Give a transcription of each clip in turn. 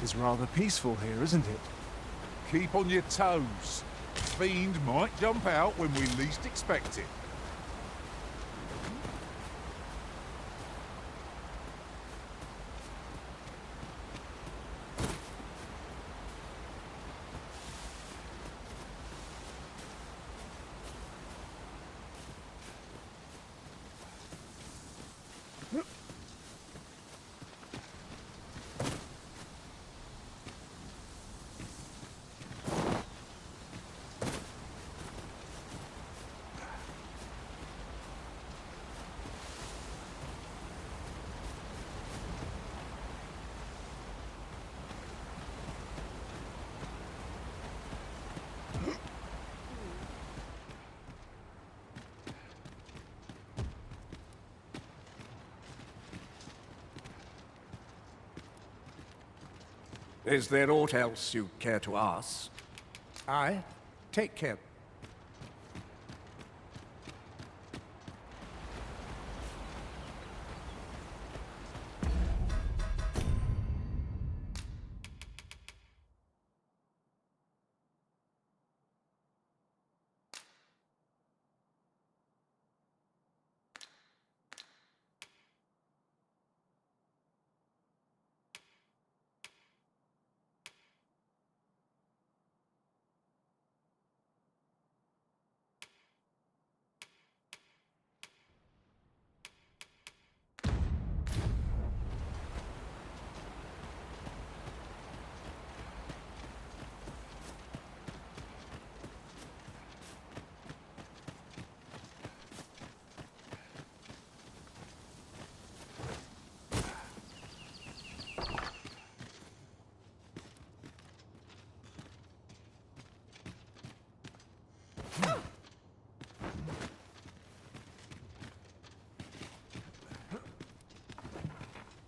It's rather peaceful here, isn't it? Keep on your toes. Fiend might jump out when we least expect it. Is there aught else you care to ask? Aye. Take care.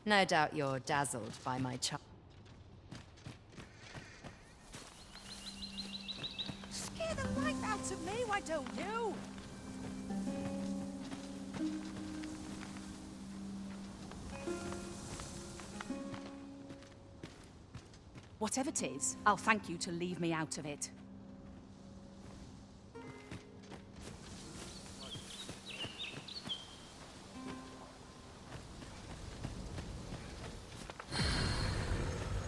No doubt you're dazzled by my charm. Scare the life out of me, why don't you? Whatever it is, I'll thank you to leave me out of it.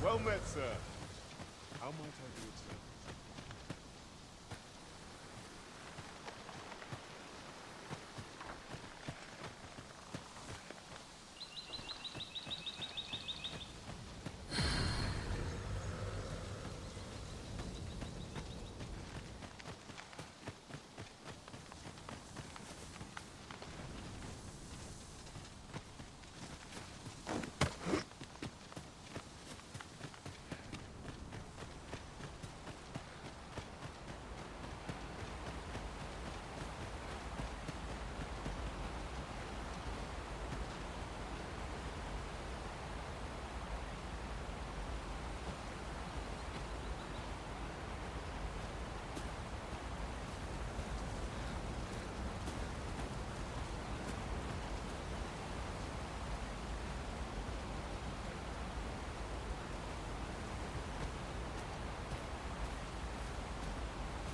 Well met, sir. How might I do it, sir?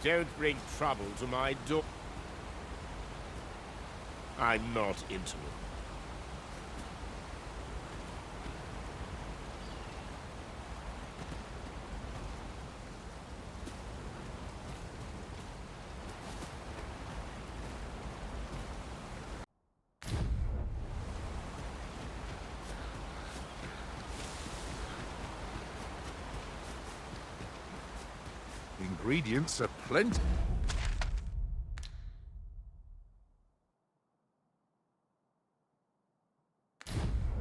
Don't bring trouble to my door. I'm not into it. Ingredients are plenty.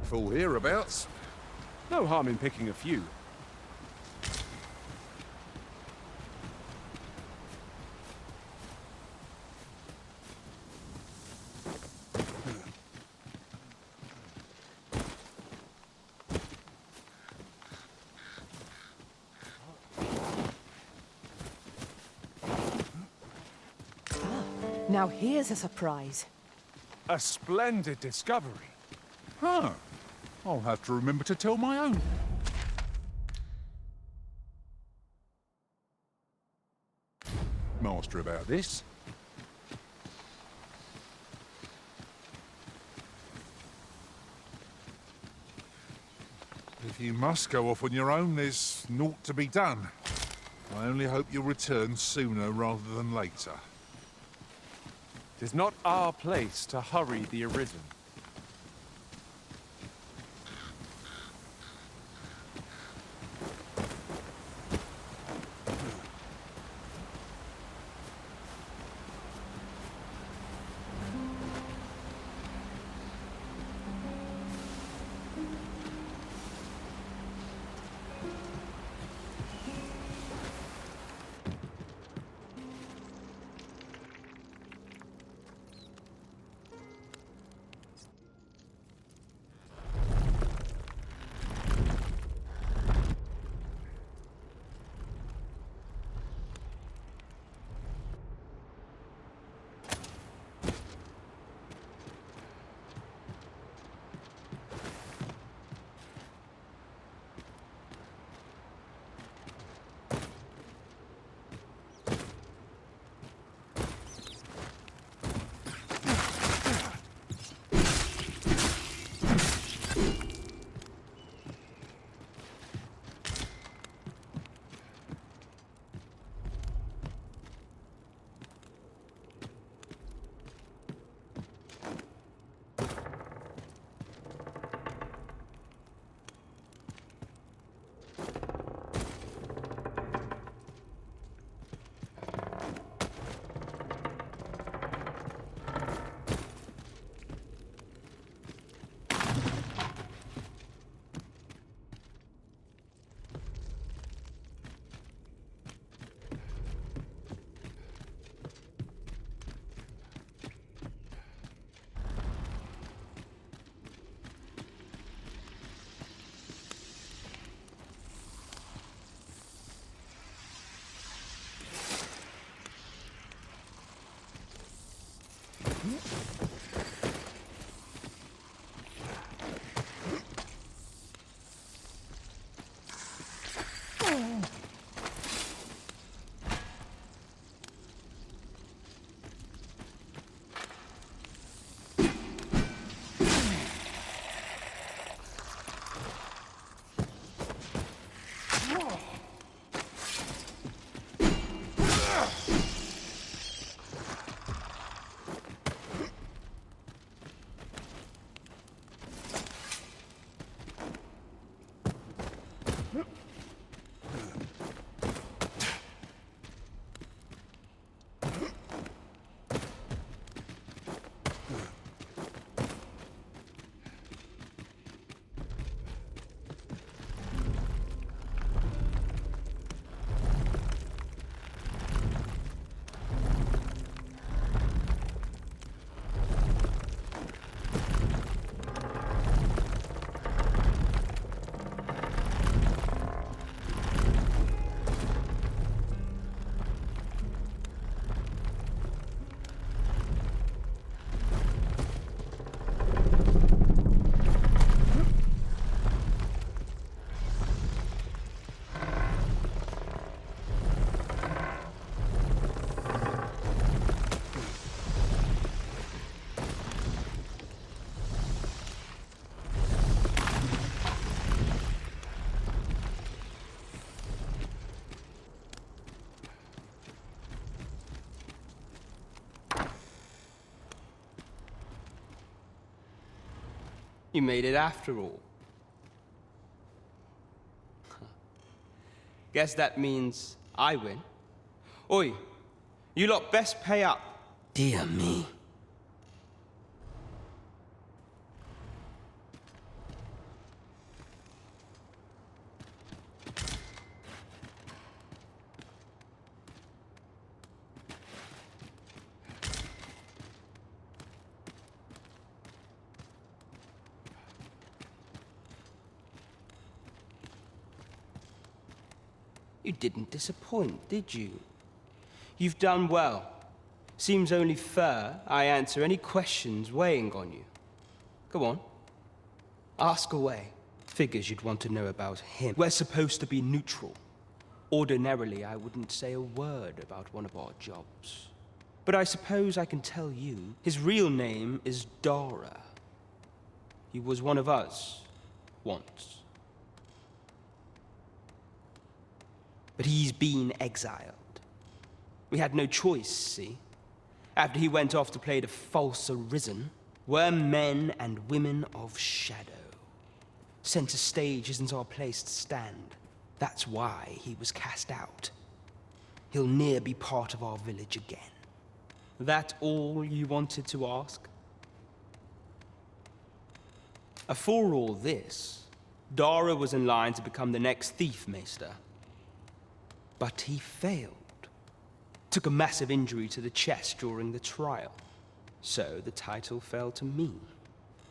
Full hereabouts. No harm in picking a few. Now here's a surprise. A splendid discovery. Huh. I'll have to remember to tell my own. Master about this. If you must go off on your own, there's naught to be done. I only hope you'll return sooner rather than later. It is not our place to hurry the Arisen. You made it after all. Guess that means I win. Oi, you lot best pay up. Dear me. You didn't disappoint, did you? You've done well. Seems only fair I answer any questions weighing on you. Go on. Ask away. Figures you'd want to know about him. We're supposed to be neutral. Ordinarily, I wouldn't say a word about one of our jobs. But I suppose I can tell you, his real name is Dara. He was one of us, once. But he's been exiled. We had no choice, see? After he went off to play the false Arisen, we're men and women of shadow. Center stage isn't our place to stand. That's why he was cast out. He'll ne'er be part of our village again. That all you wanted to ask? For all this, Dara was in line to become the next thief maester. But he failed. Took a massive injury to the chest during the trial. So the title fell to me.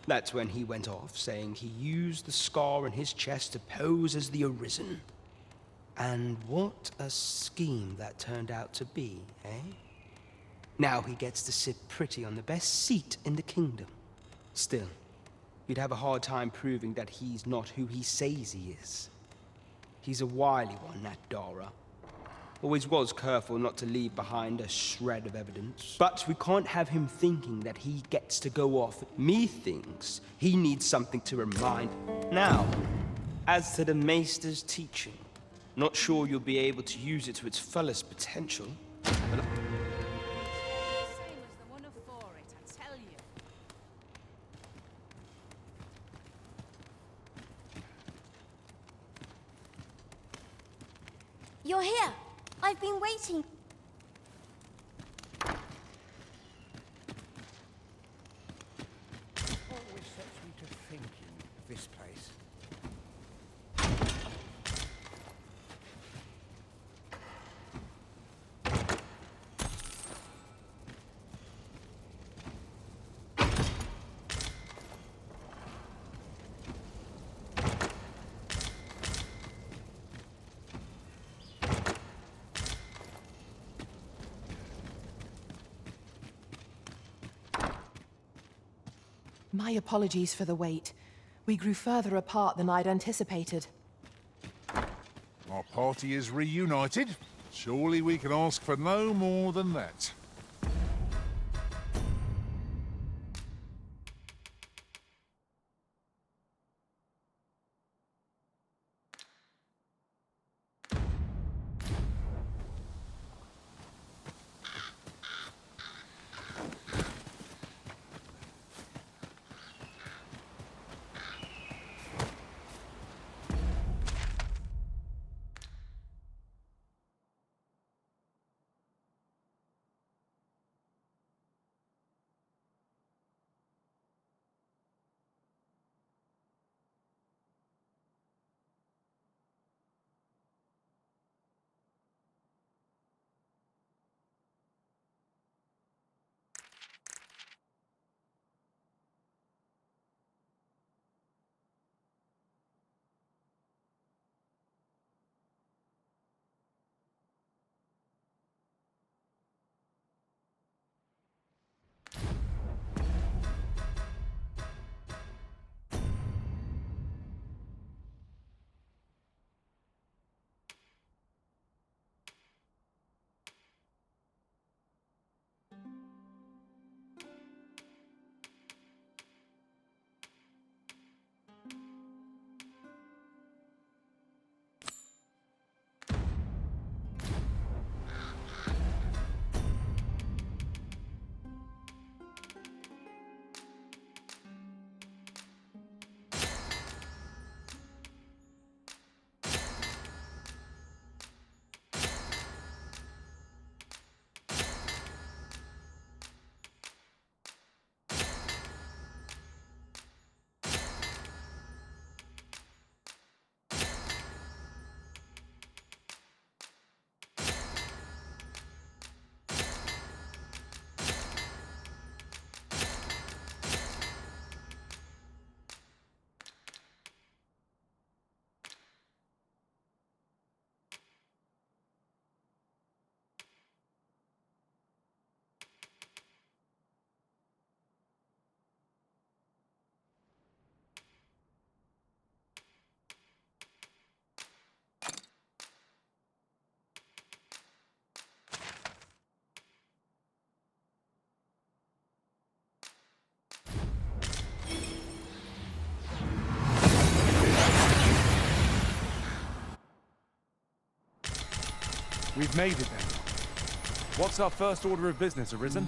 That's when he went off, saying he used the scar on his chest to pose as the Arisen. And what a scheme that turned out to be, eh? Now he gets to sit pretty on the best seat in the kingdom. Still, you'd have a hard time proving that he's not who he says he is. He's a wily one, that Dara. Always was careful not to leave behind a shred of evidence. But we can't have him thinking that he gets to go off. Methinks he needs something to remind. Now, as to the Maester's teaching, not sure you'll be able to use it to its fullest potential, but Same as the one afore it, I tell you. You're here. I've been waiting. Always sets me to thinking of this place. My apologies for the wait. We grew further apart than I'd anticipated. Our party is reunited. Surely we can ask for no more than that. We've made it then. What's our first order of business, Arisen?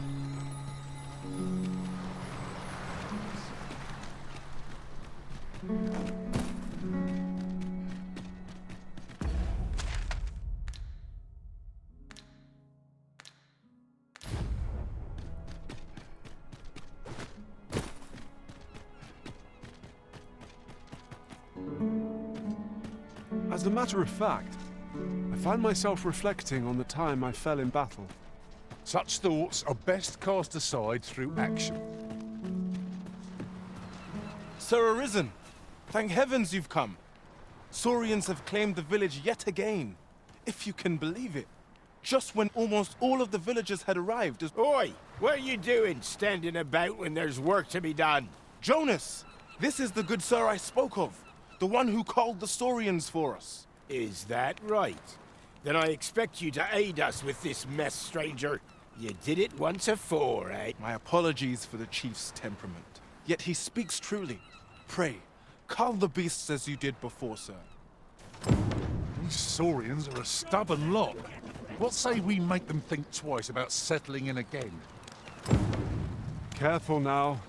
As a matter of fact, I find myself reflecting on the time I fell in battle. Such thoughts are best cast aside through action. Sir Arisen, thank heavens you've come. Saurians have claimed the village yet again, if you can believe it. Just when almost all of the villagers had arrived as— Oi! What are you doing standing about when there's work to be done? Jonas, this is the good sir I spoke of, the one who called the Saurians for us. Is that right? Then I expect you to aid us with this mess, stranger. You did it once afore, eh? My apologies for the chief's temperament. Yet he speaks truly. Pray, calm the beasts as you did before, sir. These Saurians are a stubborn lot. What say we make them think twice about settling in again? Careful now.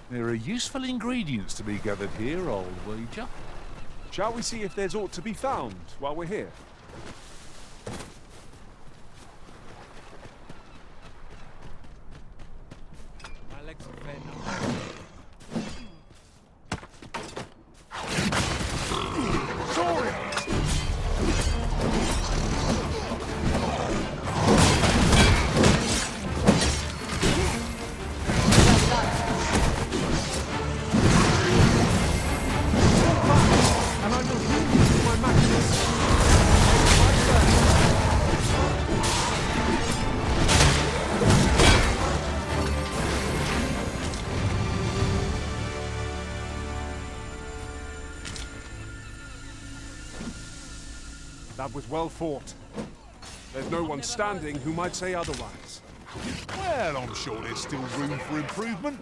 There are useful ingredients to be gathered here, I'll wager. Shall we see if there's aught to be found while we're here? That was well fought. There's no one standing who might say otherwise. Well, I'm sure there's still room for improvement.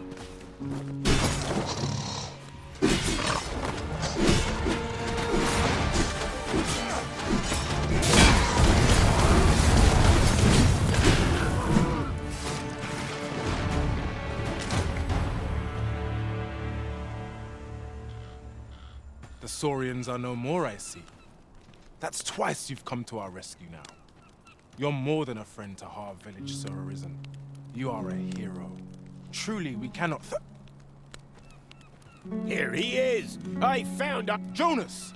The Saurians are no more, I see. That's twice you've come to our rescue now. You're more than a friend to Har Village, Sir Arisen. You are a hero. Truly, we cannot Here he is! I found a— Jonas!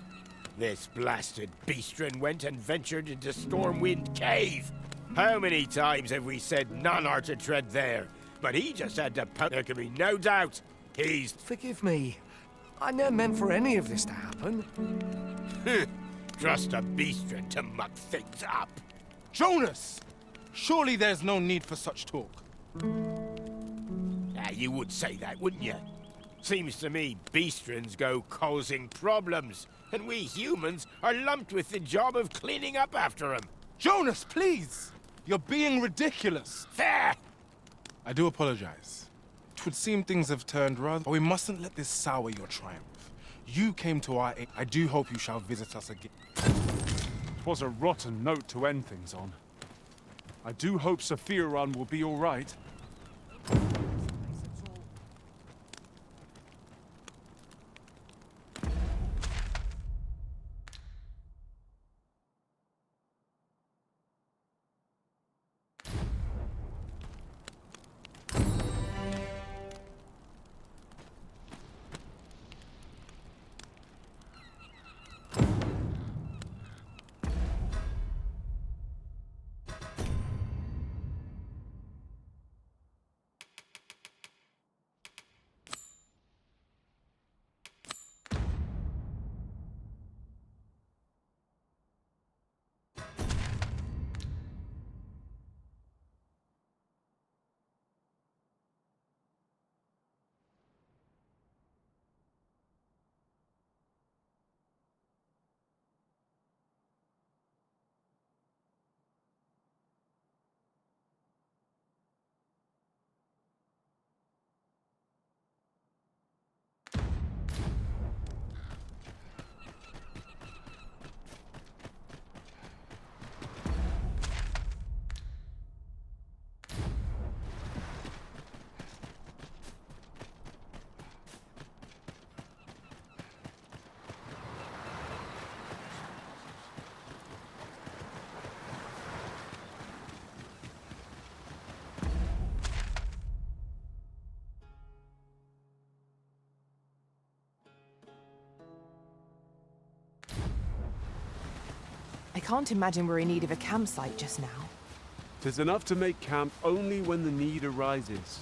This blasted beastren went and ventured into Stormwind Cave. How many times have we said none are to tread there? But he just had to There can be no doubt. He's— Forgive me. I never meant for any of this to happen. Trust a beastren to muck things up. Jonas! Surely there's no need for such talk. You would say that, wouldn't you? Seems to me beastrens go causing problems, and we humans are lumped with the job of cleaning up after them. Jonas, please! You're being ridiculous. There! I do apologize. 'Twould seem things have turned rather... But we mustn't let this sour your triumph. You came to our aid. I do hope you shall visit us again. 'Twas a rotten note to end things on. I do hope Sephiron will be all right. can't imagine we're in need of a campsite just now. 'Tis enough to make camp only when the need arises.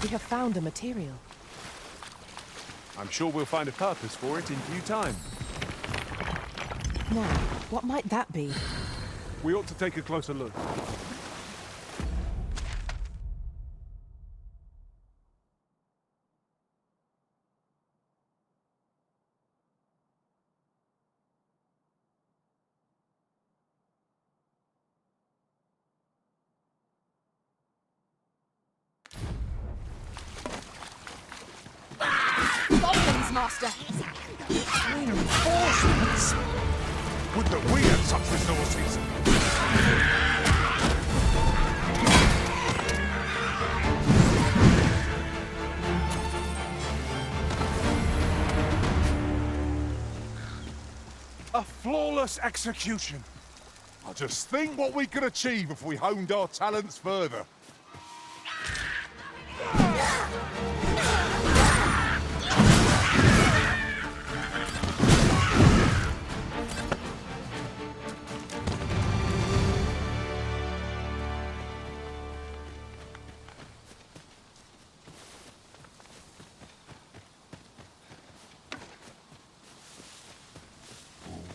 We have found a material. I'm sure we'll find a purpose for it in due time. Now, what might that be? We ought to take a closer look. Goblins, Master! Reinforcements? Would that we had such resources! A flawless execution. I just think what we could achieve if we honed our talents further.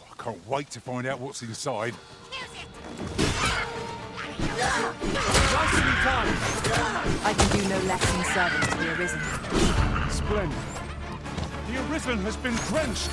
I can't wait to find out what's inside. Nicely done! I can do no less than service to the Arisen. Splendid. The Arisen has been drenched!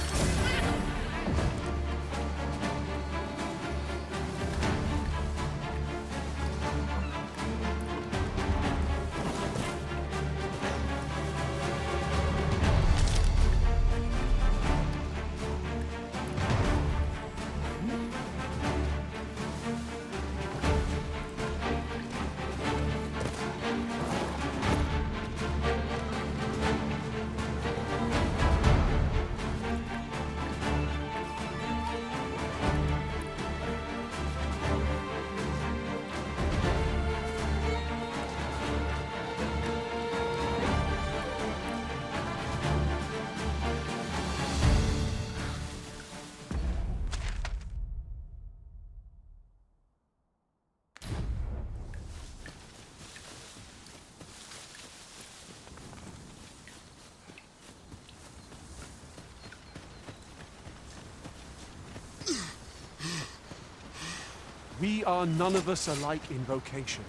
We are none of us alike in vocation.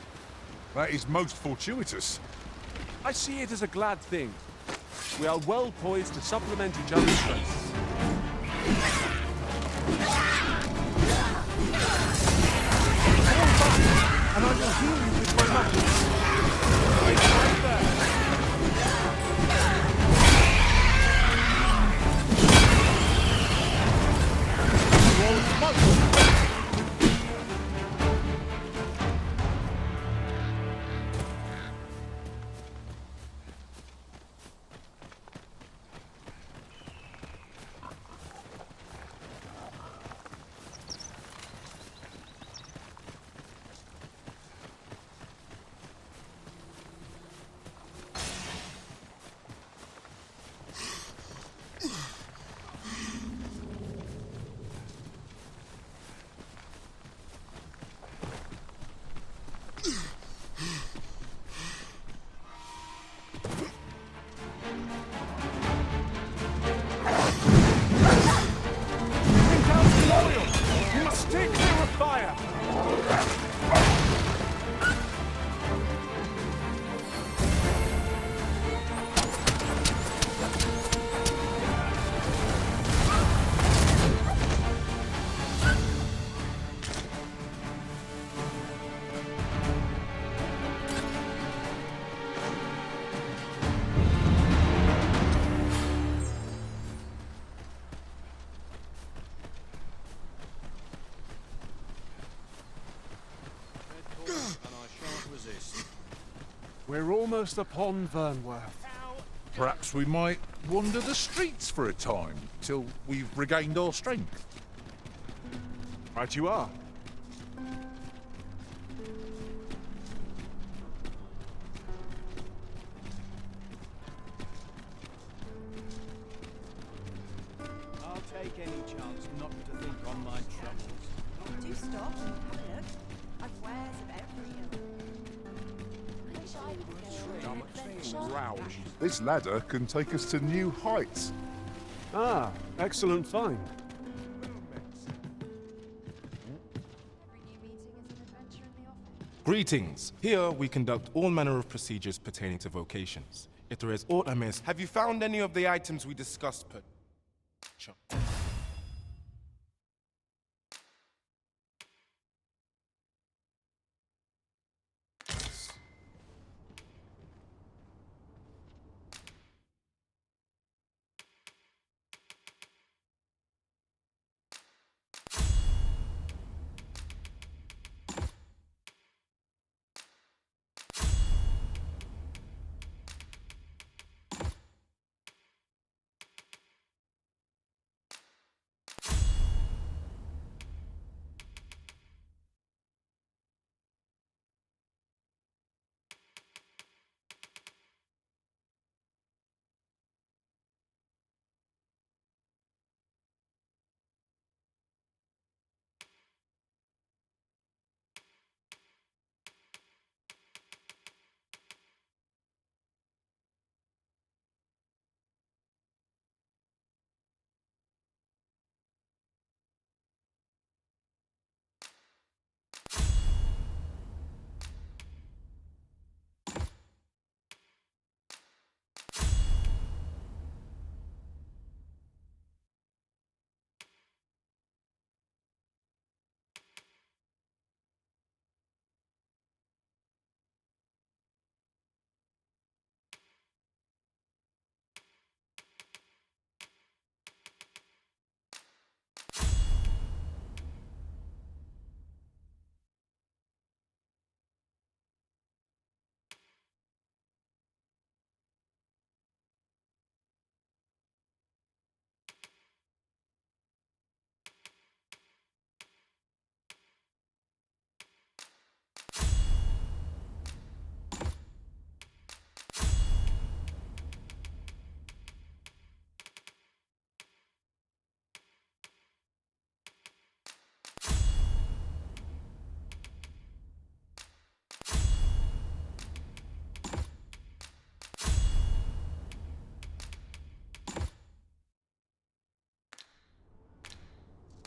That is most fortuitous. I see it as a glad thing. We are well poised to supplement each other's strengths. and I will heal you with my magic. Right there. Roll smoke. You must stay clear of fire! We're almost upon Vernworth. Perhaps we might wander the streets for a time, till we've regained our strength. Right you are. I'll take any chance not to think on my troubles. Do stop and have a look. I've wares of every ilk. This ladder can take us to new heights. Ah, excellent find. Greetings. Here we conduct all manner of procedures pertaining to vocations. If there is aught amiss, have you found any of the items we discussed per... Sure.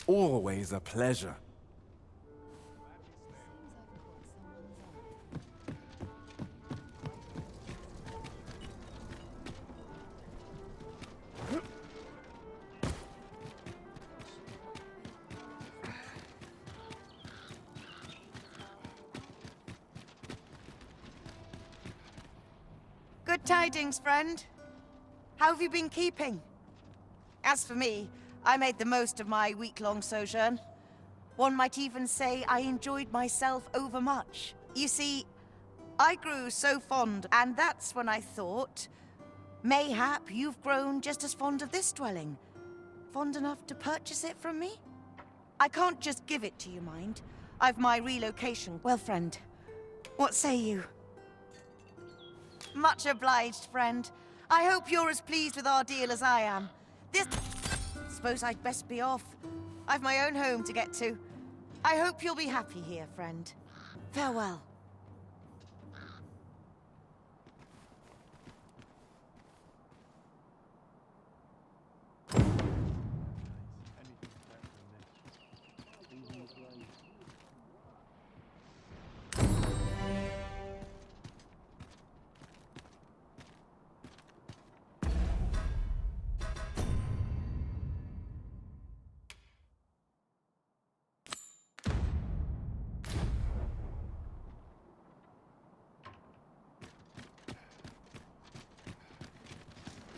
Always a pleasure. Good tidings, friend. How have you been keeping? As for me, I made the most of my week-long sojourn. One might even say I enjoyed myself overmuch. You see, I grew so fond, and that's when I thought, mayhap you've grown just as fond of this dwelling. Fond enough to purchase it from me? I can't just give it to you, mind. I've my relocation. Well, friend, what say you? Much obliged, friend. I hope you're as pleased with our deal as I am. Suppose I'd best be off. I've my own home to get to. I hope you'll be happy here, friend. Farewell.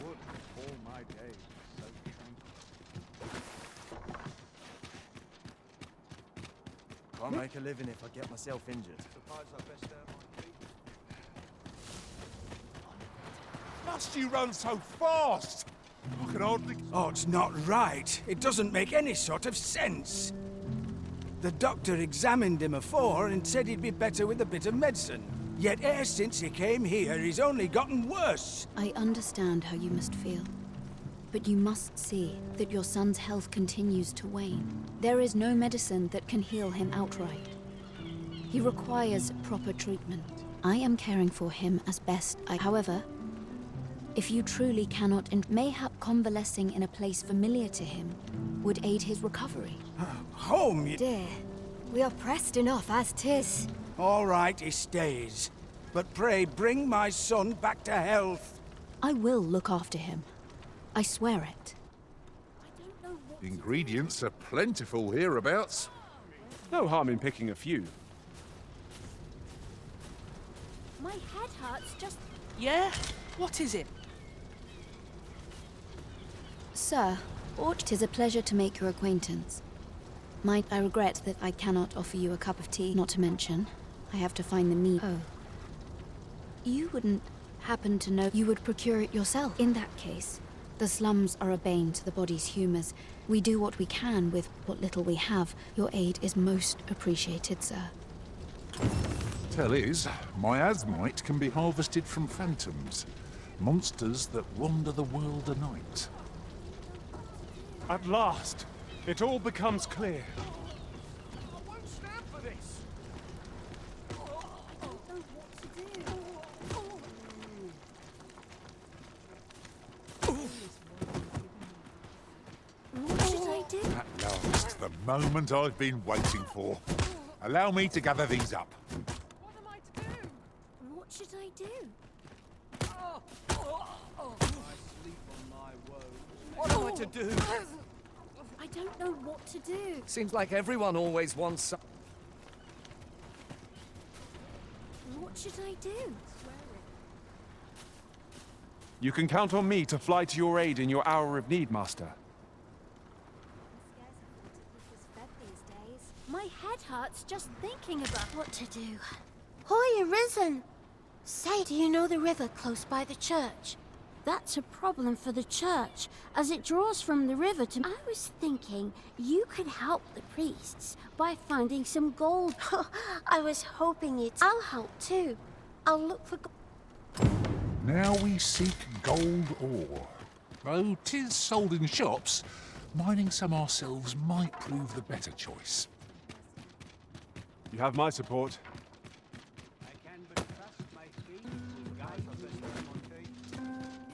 Would all my days so tranquil. Can't make a living if I get myself injured. Suppose I best out my feet. Must you run so fast? I can hardly... Oh, it's not right. It doesn't make any sort of sense. The doctor examined him afore and said he'd be better with a bit of medicine. Yet e'er since he came here, he's only gotten worse. I understand how you must feel. But you must see that your son's health continues to wane. There is no medicine that can heal him outright. He requires proper treatment. I am caring for him as best I... However, if you truly cannot, and mayhap convalescing in a place familiar to him would aid his recovery. Home, you... Dear, we are pressed enough as 'tis. All right, he stays. But pray, bring my son back to health. I will look after him. I swear it. Ingredients are plentiful hereabouts. No harm in picking a few. My head hurts just... Yeah? What is it? Sir, it is a pleasure to make your acquaintance. Might I regret that I cannot offer you a cup of tea, not to mention, I have to find the meat. Oh. You wouldn't happen to know you would procure it yourself? In that case, the slums are a bane to the body's humors. We do what we can with what little we have. Your aid is most appreciated, sir. Tell is, my asmite can be harvested from phantoms. Monsters that wander the world a night. At last, it all becomes clear. I won't stand for this. I don't know what to do. What should I do? At last, the moment I've been waiting for. Allow me to gather these up. What am I to do? What should I do? What am I to do? I don't know what to do. Seems like everyone always wants some... What should I do? You can count on me to fly to your aid in your hour of need, Master. My head hurts just thinking about what to do. Hoy, Arisen! Say, do you know the river close by the church? That's a problem for the church, as it draws from the river to... I was thinking you could help the priests by finding some gold. I was hoping it... I'll help too. I'll look for... Now we seek gold ore. Though 'tis sold in shops, mining some ourselves might prove the better choice. You have my support. I can but trust my feet will guide us on feet.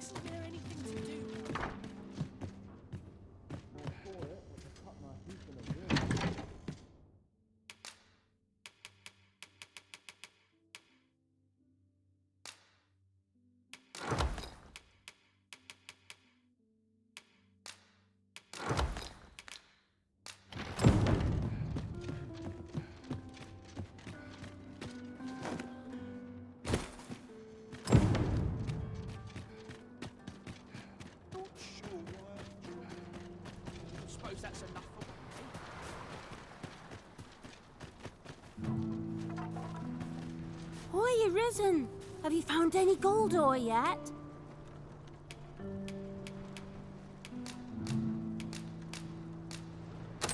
Isn't there anything to do? Hoy, Arisen! Have you found any gold ore yet?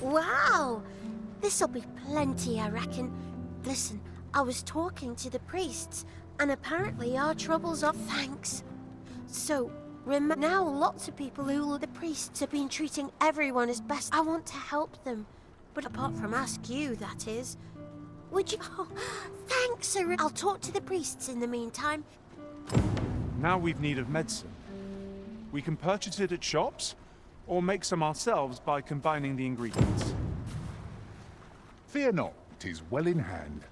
Wow! This'll be plenty, I reckon. Listen, I was talking to the priests, and apparently our troubles are thanks. So, now lots of people who the priests have been treating everyone as best. I want to help them. But apart from ask you, that is. Would you... Oh, thanks, sir. I'll talk to the priests in the meantime. Now we've need of medicine. We can purchase it at shops, or make some ourselves by combining the ingredients. Fear not, 'tis well in hand.